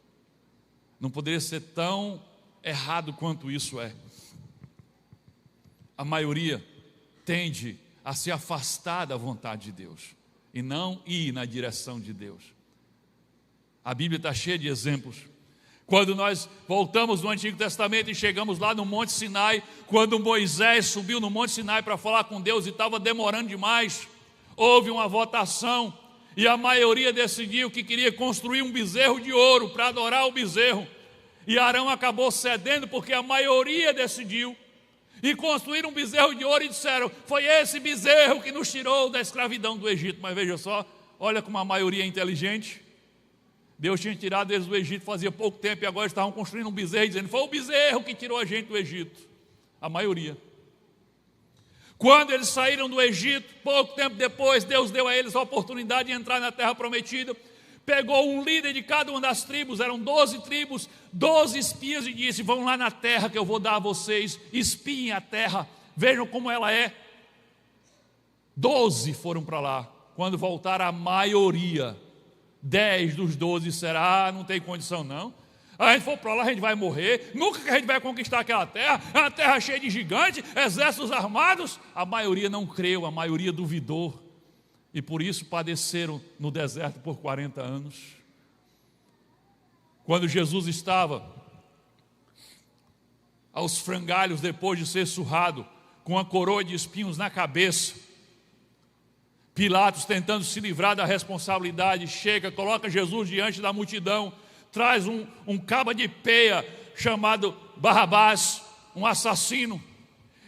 Não poderia ser tão errado quanto isso é. A maioria tende a se afastar da vontade de Deus e não ir na direção de Deus. A Bíblia está cheia de exemplos. Quando nós voltamos no Antigo Testamento e chegamos lá no Monte Sinai, quando Moisés subiu no Monte Sinai para falar com Deus e estava demorando demais, houve uma votação e a maioria decidiu que queria construir um bezerro de ouro para adorar o bezerro. E Arão acabou cedendo porque a maioria decidiu e construíram um bezerro de ouro e disseram: foi esse bezerro que nos tirou da escravidão do Egito. Mas veja só, olha como a maioria é inteligente. Deus tinha tirado eles do Egito fazia pouco tempo e agora estavam construindo um bezerro e dizendo: foi o bezerro que tirou a gente do Egito. A maioria. Quando eles saíram do Egito, pouco tempo depois, Deus deu a eles a oportunidade de entrar na terra prometida. Pegou um líder de cada uma das tribos, eram 12 tribos, 12 espias, e disse: vão lá na terra que eu vou dar a vocês, espiem a terra, vejam como ela é. 12 foram para lá. Quando voltaram, a maioria, 10 dos 12 disseram: não tem condição não. A gente for para lá, a gente vai morrer. Nunca que a gente vai conquistar aquela terra. É uma terra cheia de gigantes, exércitos armados. A maioria não creu, a maioria duvidou. E por isso padeceram no deserto por 40 anos. Quando Jesus estava aos frangalhos, depois de ser surrado, com a coroa de espinhos na cabeça, Pilatos, tentando se livrar da responsabilidade, chega, coloca Jesus diante da multidão, traz um caba de peia chamado Barrabás, um assassino,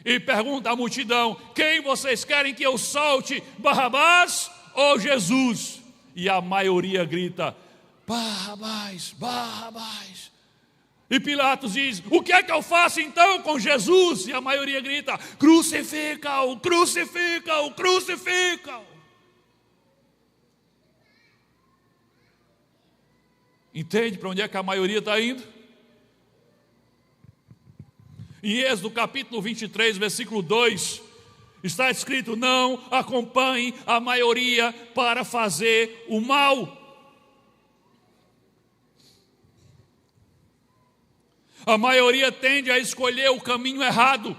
e pergunta à multidão: quem vocês querem que eu solte, Barrabás ou Jesus? E a maioria grita: Barrabás, Barrabás. E Pilatos diz: o que é que eu faço então com Jesus? E a maioria grita: crucifica-o, crucifica-o, crucifica-o. Entende para onde é que a maioria está indo? Em Êxodo capítulo 23, versículo 2, está escrito: não acompanhe a maioria para fazer o mal. A maioria tende a escolher o caminho errado.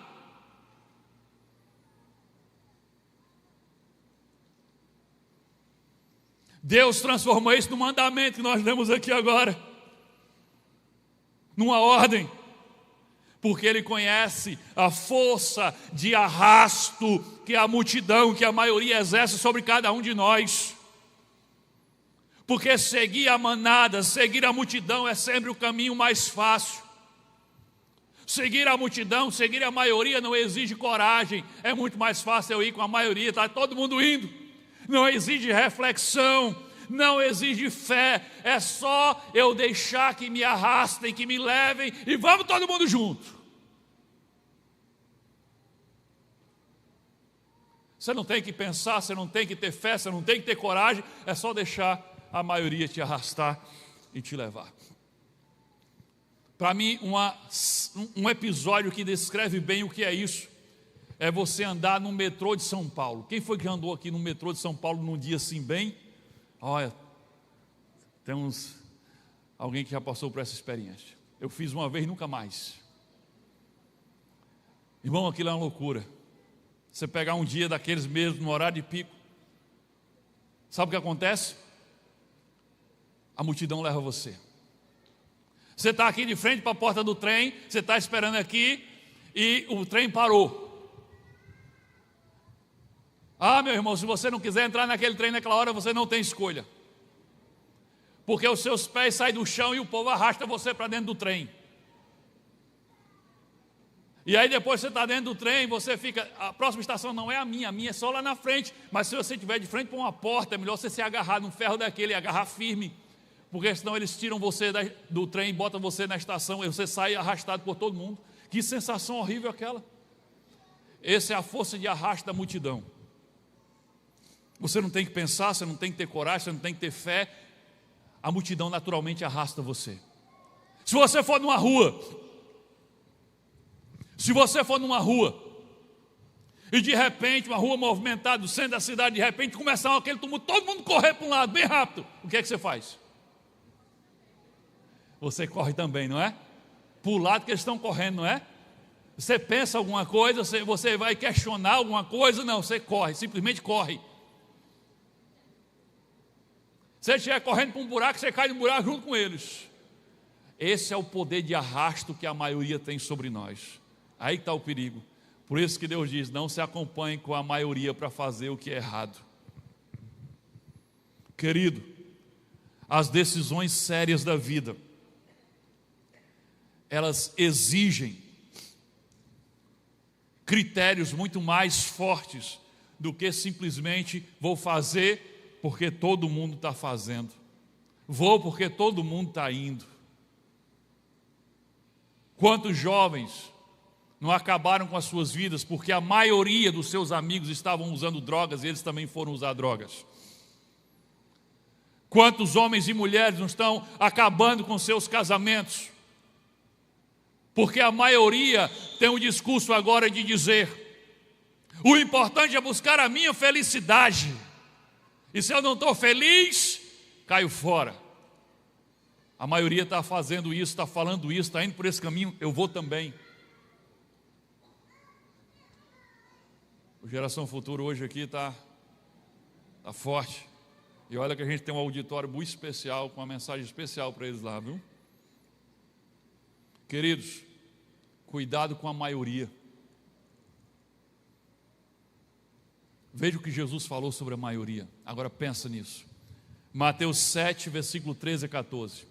Deus transformou isso no mandamento que nós lemos aqui agora, numa ordem, porque Ele conhece a força de arrasto que a multidão, que a maioria exerce sobre cada um de nós. Porque seguir a manada, seguir a multidão é sempre o caminho mais fácil. Seguir a multidão, seguir a maioria não exige coragem. É muito mais fácil eu ir com a maioria, está todo mundo indo. Não exige reflexão, não exige fé. É só eu deixar que me arrastem, que me levem, e vamos todo mundo junto. Você não tem que pensar, você não tem que ter fé, você não tem que ter coragem. É só deixar a maioria te arrastar e te levar. Para mim, um episódio que descreve bem o que é isso é você andar no metrô de São Paulo. Quem foi que andou aqui no metrô de São Paulo num dia assim bem? Olha, alguém que já passou por essa experiência. Eu fiz uma vez, nunca mais. Irmão, aquilo é uma loucura. Você pegar um dia daqueles mesmos no horário de pico, sabe o que acontece? A multidão leva você. Você está aqui de frente para a porta do trem, você está esperando aqui e o trem parou. Meu irmão, se você não quiser entrar naquele trem naquela hora, você não tem escolha. Porque os seus pés saem do chão e o povo arrasta você para dentro do trem. E aí depois você está dentro do trem, você fica, a próxima estação não é a minha é só lá na frente. Mas se você estiver de frente para uma porta, é melhor você se agarrar num ferro daquele e agarrar firme. Porque senão eles tiram você do trem, botam você na estação e você sai arrastado por todo mundo. Que sensação horrível aquela. Essa é a força de arrasto da multidão. Você não tem que pensar, você não tem que ter coragem, você não tem que ter fé. A multidão naturalmente arrasta você. Se você for numa rua e de repente, uma rua movimentada, do centro da cidade, de repente começar aquele tumulto, todo mundo correr para um lado, bem rápido, o que é que você faz? Você corre também, não é? Para o lado que eles estão correndo, não é? Você pensa alguma coisa, você vai questionar alguma coisa, não, você corre, simplesmente corre. Se você estiver correndo para um buraco, você cai no buraco junto com eles. Esse é o poder de arrasto que a maioria tem sobre nós. Aí está o perigo. Por isso que Deus diz: não se acompanhe com a maioria para fazer o que é errado. Querido, as decisões sérias da vida, elas exigem critérios muito mais fortes do que simplesmente vou fazer porque todo mundo está fazendo, vou porque todo mundo está indo. Quantos jovens não acabaram com as suas vidas porque a maioria dos seus amigos estavam usando drogas e eles também foram usar drogas? Quantos homens e mulheres não estão acabando com seus casamentos porque a maioria tem o discurso agora de dizer: O importante é buscar a minha felicidade. E se eu não estou feliz, caio fora. A maioria está fazendo isso, está falando isso, está indo por esse caminho, eu vou também. O Geração Futuro hoje aqui está forte. E olha que a gente tem um auditório muito especial, com uma mensagem especial para eles lá, viu? Queridos, cuidado com a maioria. Veja o que Jesus falou sobre a maioria. Agora pensa nisso. Mateus 7, versículo 13 a 14.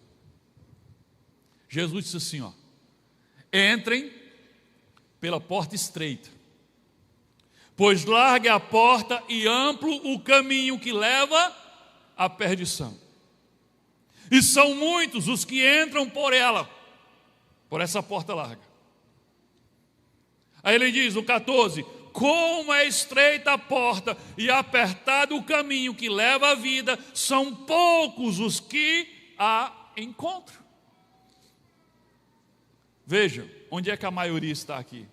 Jesus disse assim, entrem pela porta estreita, pois larga a porta e amplo o caminho que leva à perdição. E são muitos os que entram por ela, por essa porta larga. Aí ele diz no 14, como é estreita a porta e apertado o caminho que leva à vida, são poucos os que a encontram. Veja, onde é que a maioria está aqui?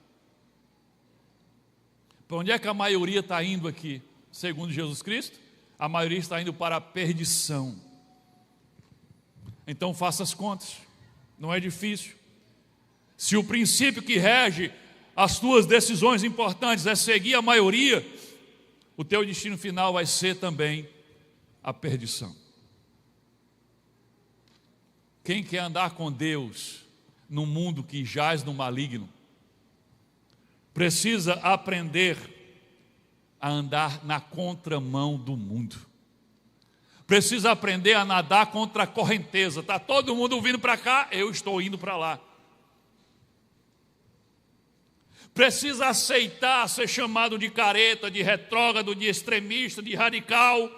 Para onde é que a maioria está indo aqui? Segundo Jesus Cristo, a maioria está indo para a perdição. Então faça as contas, não é difícil. Se o princípio que rege as tuas decisões importantes é seguir a maioria, o teu destino final vai ser também a perdição. Quem quer andar com Deus num mundo que jaz no maligno, precisa aprender a andar na contramão do mundo. Precisa aprender a nadar contra a correnteza. Está todo mundo vindo para cá, eu estou indo para lá. Precisa aceitar ser chamado de careta, de retrógrado, de extremista, de radical.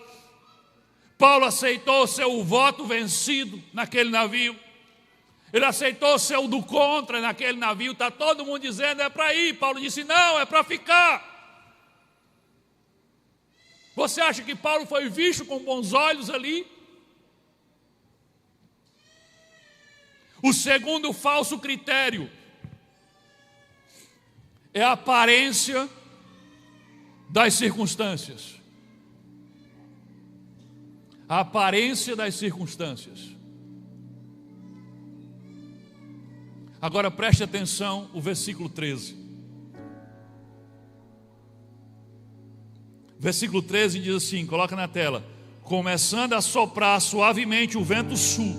Paulo aceitou ser o voto vencido naquele navio. Ele aceitou ser o do contra naquele navio. Está todo mundo dizendo, é para ir. Paulo disse, não, é para ficar. Você acha que Paulo foi visto com bons olhos ali? O segundo falso critério é a aparência das circunstâncias. A aparência das circunstâncias. Agora preste atenção, o versículo 13. Versículo 13 diz assim, coloca na tela. Começando a soprar suavemente o vento sul,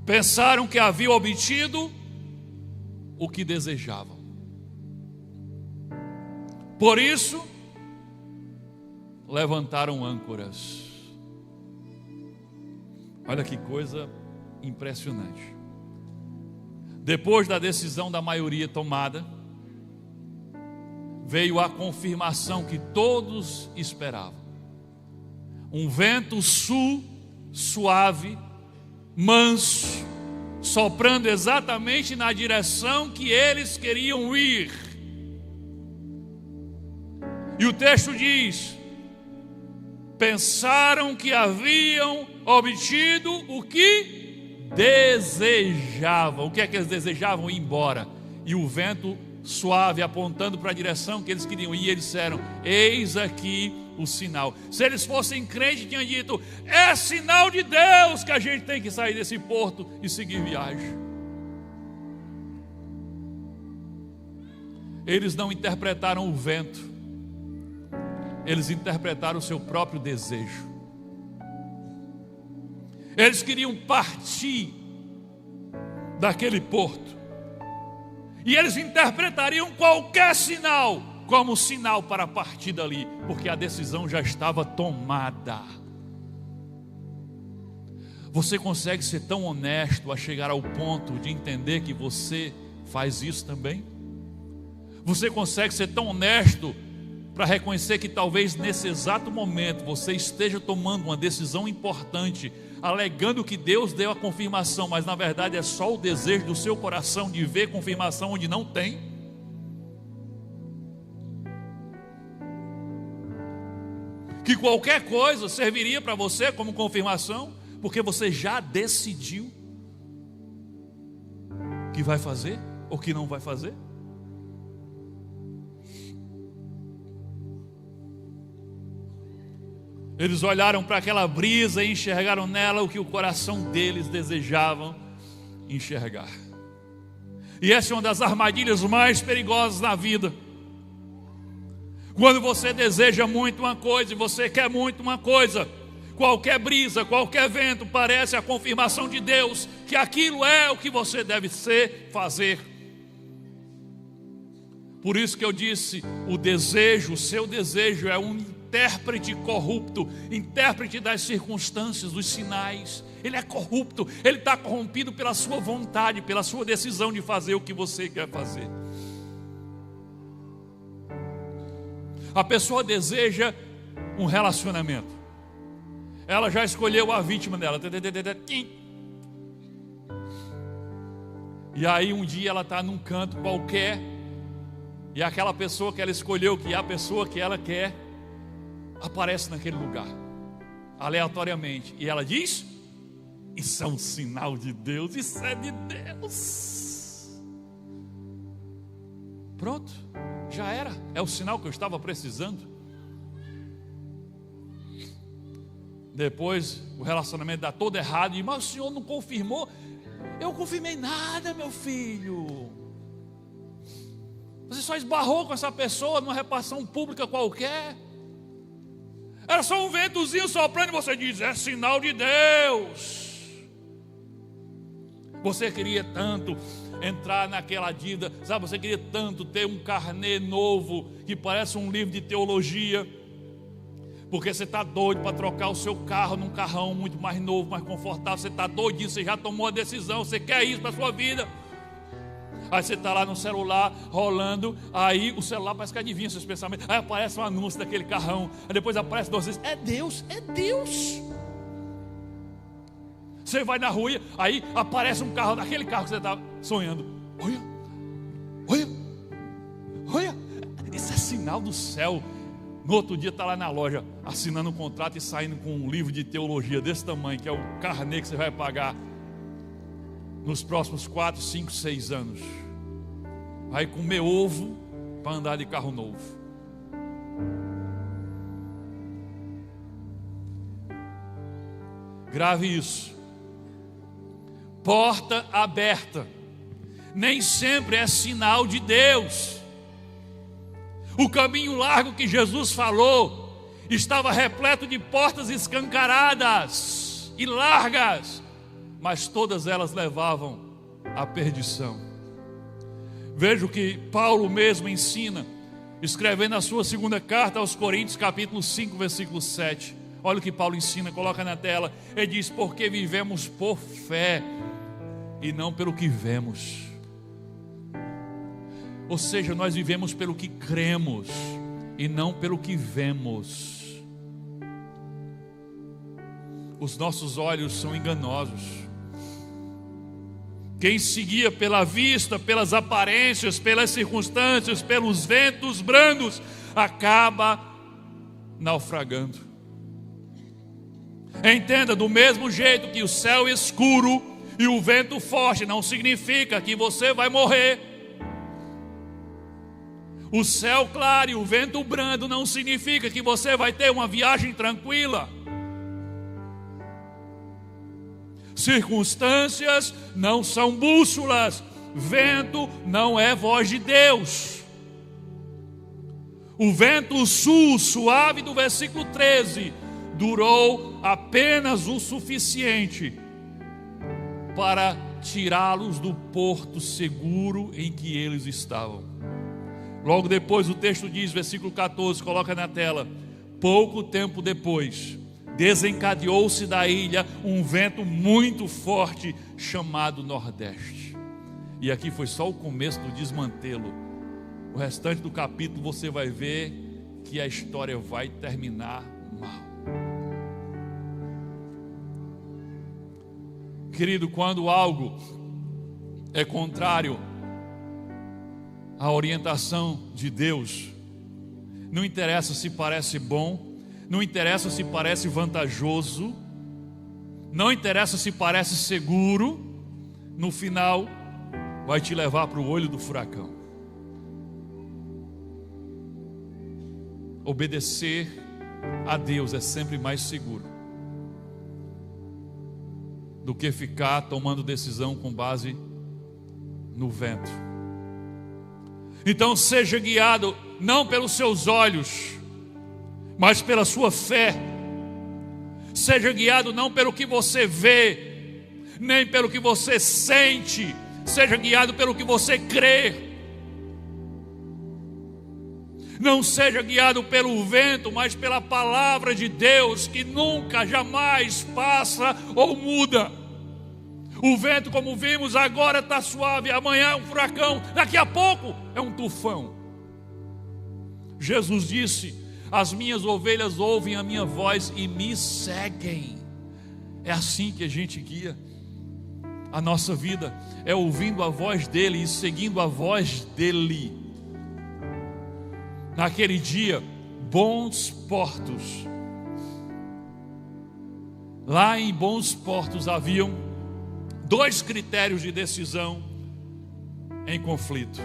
pensaram que haviam obtido o que desejavam. Por isso, levantaram âncoras. Olha que coisa impressionante. Depois da decisão da maioria tomada, veio a confirmação que todos esperavam. Um vento sul, suave, manso, soprando exatamente na direção que eles queriam ir. E o texto diz: pensaram que haviam obtido o que desejavam. O que é que eles desejavam? Ir embora. E o vento suave apontando para a direção que eles queriam ir, eles disseram: eis aqui o sinal. Se eles fossem crentes, tinham dito: é sinal de Deus que a gente tem que sair desse porto e seguir viagem. Eles não interpretaram o vento, eles interpretaram o seu próprio desejo. Eles queriam partir daquele porto, e eles interpretariam qualquer sinal como sinal para partir dali, porque a decisão já estava tomada. Você consegue ser tão honesto a chegar ao ponto de entender que você faz isso também? Você consegue ser tão honesto para reconhecer que talvez nesse exato momento você esteja tomando uma decisão importante, alegando que Deus deu a confirmação, mas na verdade é só o desejo do seu coração de ver confirmação onde não tem? Que qualquer coisa serviria para você como confirmação, porque você já decidiu que vai fazer ou que não vai fazer? Eles olharam para aquela brisa e enxergaram nela o que o coração deles desejavam enxergar. E essa é uma das armadilhas mais perigosas na vida. Quando você deseja muito uma coisa e você quer muito uma coisa, qualquer brisa, qualquer vento parece a confirmação de Deus que aquilo é o que você deve fazer. Por isso que eu disse, o seu desejo é um intérprete corrupto, intérprete das circunstâncias, dos sinais. Ele é corrupto, ele está corrompido pela sua vontade, pela sua decisão de fazer o que você quer fazer. A pessoa deseja um relacionamento. Ela já escolheu a vítima dela. E aí um dia ela está num canto qualquer, e aquela pessoa que ela escolheu, que é a pessoa que ela quer, aparece naquele lugar, aleatoriamente. E ela diz: isso é um sinal de Deus, isso é de Deus. Pronto, já era, é o sinal que eu estava precisando. Depois o relacionamento dá todo errado, e mas o senhor não confirmou. Eu confirmei nada, meu filho. Você só esbarrou com essa pessoa numa repartição pública qualquer. Era só um ventozinho soprando e você diz: é sinal de Deus. Você queria tanto entrar naquela dívida, sabe? Você queria tanto ter um carnê novo que parece um livro de teologia, porque você está doido para trocar o seu carro num carrão muito mais novo, mais confortável. Você está doidinho, você já tomou a decisão, você quer isso para a sua vida. Aí você está lá no celular, rolando, aí o celular parece que adivinha seus pensamentos. Aí aparece um anúncio daquele carrão, aí depois aparece 2 vezes: é Deus, é Deus. Você vai na rua, aí aparece um carro, daquele carro que você está sonhando. Olha, olha, olha, isso é sinal do céu. No outro dia está lá na loja, assinando um contrato e saindo com um livro de teologia desse tamanho, que é o carnê que você vai pagar nos próximos 4, 5, 6 anos. Vai comer ovo para andar de carro novo. Grave isso. Porta aberta nem sempre é sinal de Deus. O caminho largo que Jesus falou estava repleto de portas escancaradas e largas, mas todas elas levavam à perdição. Veja o que Paulo mesmo ensina, escrevendo a sua segunda carta aos Coríntios, capítulo 5, versículo 7. Olha o que Paulo ensina, coloca na tela. Ele diz: porque vivemos por fé e não pelo que vemos. Ou seja, nós vivemos pelo que cremos e não pelo que vemos. Os nossos olhos são enganosos. Quem seguia pela vista, pelas aparências, pelas circunstâncias, pelos ventos brandos, acaba naufragando. Entenda, do mesmo jeito que o céu escuro e o vento forte não significa que você vai morrer. O céu claro e o vento brando não significa que você vai ter uma viagem tranquila. Circunstâncias não são bússolas. Vento não é voz de Deus. O vento sul suave do versículo 13 durou apenas o suficiente para tirá-los do porto seguro em que eles estavam. Logo depois o texto diz, versículo 14, coloca na tela: pouco tempo depois desencadeou-se da ilha um vento muito forte chamado Nordeste. E aqui foi só o começo do desmantelo. O restante do capítulo você vai ver que a história vai terminar mal. Querido, quando algo é contrário à orientação de Deus, não interessa se parece bom, não interessa se parece vantajoso, não interessa se parece seguro, no final vai te levar para o olho do furacão. Obedecer a Deus é sempre mais seguro do que ficar tomando decisão com base no vento. Então seja guiado não pelos seus olhos, mas pela sua fé. Seja guiado não pelo que você vê, nem pelo que você sente. Seja guiado pelo que você crê. Não seja guiado pelo vento, mas pela palavra de Deus, que nunca, jamais passa ou muda. O vento, como vimos, agora está suave, amanhã é um furacão, daqui a pouco é um tufão. Jesus disse: as minhas ovelhas ouvem a minha voz e me seguem. É assim que a gente guia a nossa vida, é ouvindo a voz dele e seguindo a voz dele. Naquele dia, Bons Portos, lá em Bons Portos haviam 2 critérios de decisão em conflito.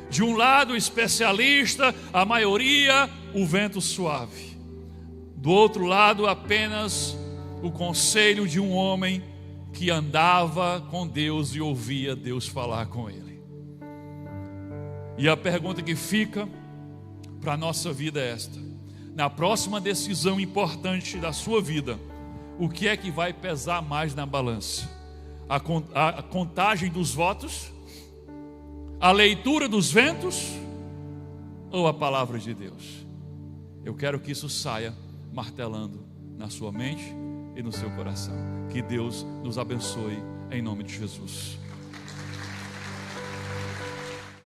De um lado, o especialista, a maioria, o vento suave. Do outro lado, apenas o conselho de um homem que andava com Deus e ouvia Deus falar com ele. E a pergunta que fica para a nossa vida é esta: na próxima decisão importante da sua vida, o que é que vai pesar mais na balança? A contagem dos votos, a leitura dos ventos ou a palavra de Deus? Eu quero que isso saia martelando na sua mente e no seu coração. Que Deus nos abençoe em nome de Jesus.